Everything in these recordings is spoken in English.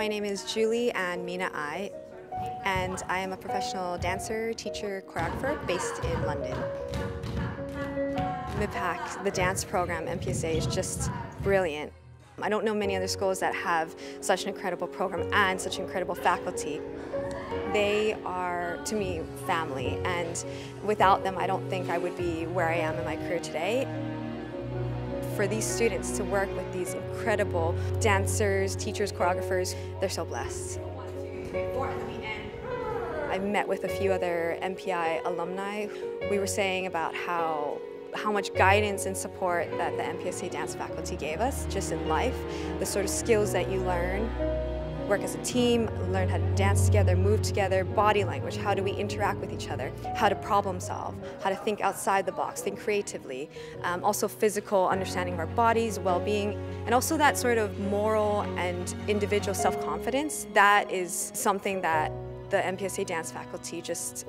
My name is Julie and Mina Ai, and I am a professional dancer, teacher, choreographer based in London. MIPAC, the dance program, MPSA, is just brilliant. I don't know many other schools that have such an incredible program and such incredible faculty. They are, to me, family, and without them I don't think I would be where I am in my career today. For these students to work with these incredible dancers, teachers, choreographers, they're so blessed. 1, 2, 3, 4, and then we end. I met with a few other MPI alumni. We were saying about how much guidance and support that the MPSA dance faculty gave us just in life, the sort of skills that you learn. Work as a team, learn how to dance together, move together, body language, how do we interact with each other, how to problem solve, how to think outside the box, think creatively, also physical understanding of our bodies, well-being, and also that sort of moral and individual self-confidence. That is something that the MPSA dance faculty just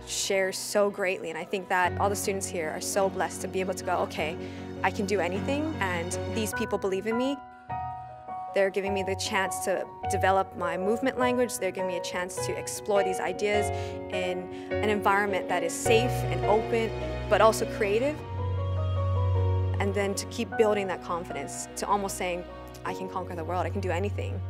shares so greatly, and I think that all the students here are so blessed to be able to go, okay, I can do anything, and these people believe in me. They're giving me the chance to develop my movement language. They're giving me a chance to explore these ideas in an environment that is safe and open, but also creative. And then to keep building that confidence, to almost saying, I can conquer the world, I can do anything.